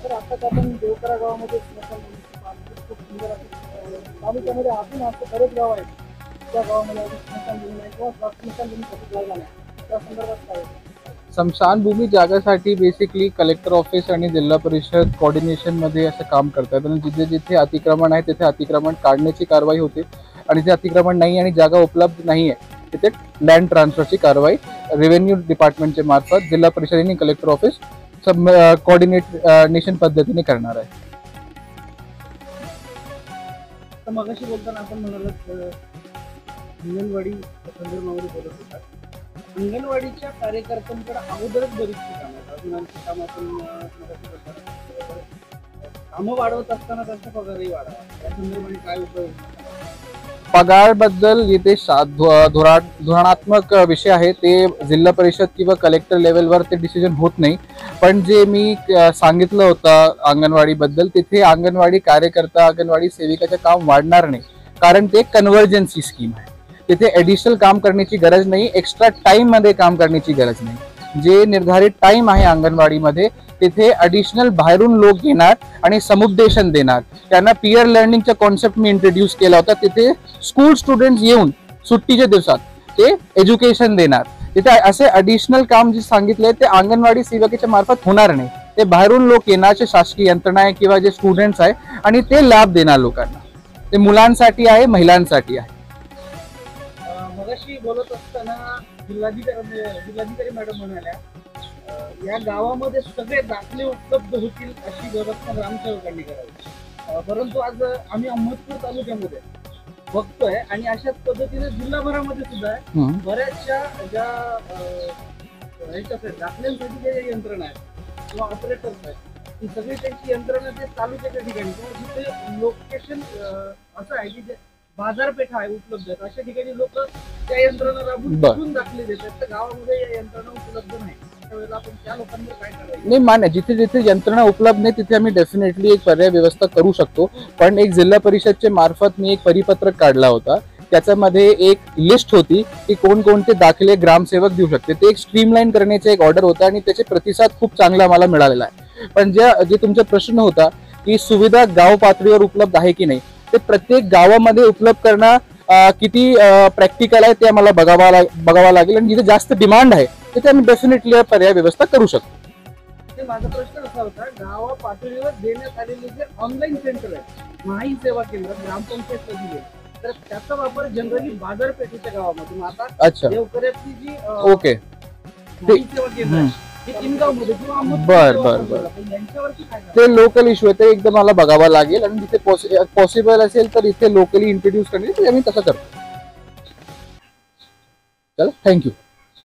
तर आता आपण देवकरा गावामध्ये खूप सुंदर तालुक्यामध्ये अजून असं बरेच गाव आहेत त्या गावामध्ये स्मशान भूमी नाही किंवा स्मशान भूमी कधी जागा नाही त्या संदर्भात काय स्मशानभूमी जागासाठी बेसिकली कलेक्टर ऑफिस आणि जिल्हा परिषद कोऑर्डिनेशन मध्ये असं काम करतात आणि जिथे जिथे अतिक्रमण आहे तिथे अतिक्रमण काढण्याची कारवाई होते आणि जे अतिक्रमण नाही आणि जागा उपलब्ध नाही आहे तिथे लँड ट्रान्सफरची कारवाई रेव्हेन्यू डिपार्टमेंटच्या मार्फत जिल्हा परिषद आणि कलेक्टर ऑफिस कोऑर्डिनेशन पद्धतीने करणार आहे. तर मगाशी बोलताना आपण म्हणाल अंगणवाडी संदर्भामध्ये बोलत होता. अंगणवाडीच्या कार्यकर्त्यांकडे अगोदरच बरीचशी कामं आहेत. अजून आणखी कामं आपण कामं वाढवत असताना त्यांचा पगारही वाढावा या संदर्भाने काय उपाय पगारबद्दल जिथे धोरणात्मक विषय आहे ते जिल्हा परिषद किंवा कलेक्टर लेवलवर ते डिसिजन होत नाही. पण जे मी सांगितलं होतं अंगणवाडीबद्दल तिथे अंगणवाडी कार्यकर्ता अंगणवाडी सेविकाचं काम वाढणार नाही कारण ते कन्व्हर्जन्सी स्कीम आहे. तिथे ॲडिशनल काम करण्याची गरज नाही, एक्स्ट्रा टाईममध्ये काम करण्याची गरज नाही. जे निर्धारित टाइम आहे अंगणवाडीमध्ये तिथे ॲडिशनल बाहेरून लोक येणार आणि समुपदेशन देणार. त्यांना पीअर लर्निंगचा कॉन्सेप्ट मी इंट्रोड्यूस केला होता. तिथे स्कूल स्टुडंट्स येऊन सुट्टीच्या दिवसात ते एज्युकेशन देणार. तिथे असे ॲडिशनल काम जे सांगितले ते अंगणवाडी सेवकाच्या मार्फत होणार नाही. ते बाहेरून लोक येणार, जे शासकीय यंत्रणा आहे किंवा जे स्टुडंट्स आहे आणि ते लाभ देणार लोकांना. ते मुलांसाठी आहे, महिलांसाठी आहे. मगाशी बोलत असताना जिल्हाधिकारी मॅडम म्हणाल्या या गावामध्ये सगळे दाखले उपलब्ध होतील अशी व्यवस्था ग्रामसेवकांनी करावी. परंतु आज आम्ही अहमदपूर तालुक्यामध्ये बघतोय आणि अशाच पद्धतीने जिल्हाभरामध्ये सुद्धा बऱ्याचशा ज्या दाखल्यांसाठी जे यंत्रणा आहेत किंवा ऑपरेटर्स आहेत ती सगळी त्यांची यंत्रणा ते तालुक्याच्या ठिकाणी किंवा जिथे लोकेशन असं आहे की बाजारपेठा आहे उपलब्ध आहेत अशा ठिकाणी लोक त्या यंत्रणा राबवून दाखले देतात. तर गावामध्ये या यंत्रणा उपलब्ध नाही त्यावेळेला आपण त्या लोकांवर काय करायचं नाही मान्य. जिथे जिथे यंत्रणा उपलब्ध नाही तिथे आम्ही डेफिनेटली एक पर्याय व्यवस्था करू शकतो. पण एक जिल्हा परिषदच्या मार्फत मी एक परिपत्रक काढला होता. त्याच्यामध्ये एक लिस्ट होती की कोणकोणते दाखले ग्रामसेवक देऊ शकते. ते एक स्ट्रीमलाईन करण्याचा एक ऑर्डर होता आणि त्याचे प्रतिसाद खूप चांगला मला मिळालेला आहे. पण जे तुमचा प्रश्न होता की सुविधा गाव पातळीवर उपलब्ध आहे की नाही ते प्रत्येक गावामध्ये उपलब्ध करणं किती प्रॅक्टिकल आहे ते आम्हाला बघावं लागेल आणि जिथे जास्त डिमांड आहे तिथे आम्ही डेफिनेटली पर्याय व्यवस्था करू शकतो. माझा प्रश्न असा होता गावा पातळीवर देण्यात आलेले जे ऑनलाईन सेंटर आहे माही सेवा केंद्र ग्रामपंचायत दिले तर त्याचा वापर जनरली बाजारपेठेच्या गावामध्ये आता देवकऱ्याची जी ओके सेवा केंद्र आहे बर बर बर ते लोकल इश्यू आहे ते एकदम मला बघावं लागेल आणि जिथे पॉसिबल असेल तर इथे लोकली इंट्रोड्यूस करण्याची आम्ही तसं करतो. चला थँक्यू.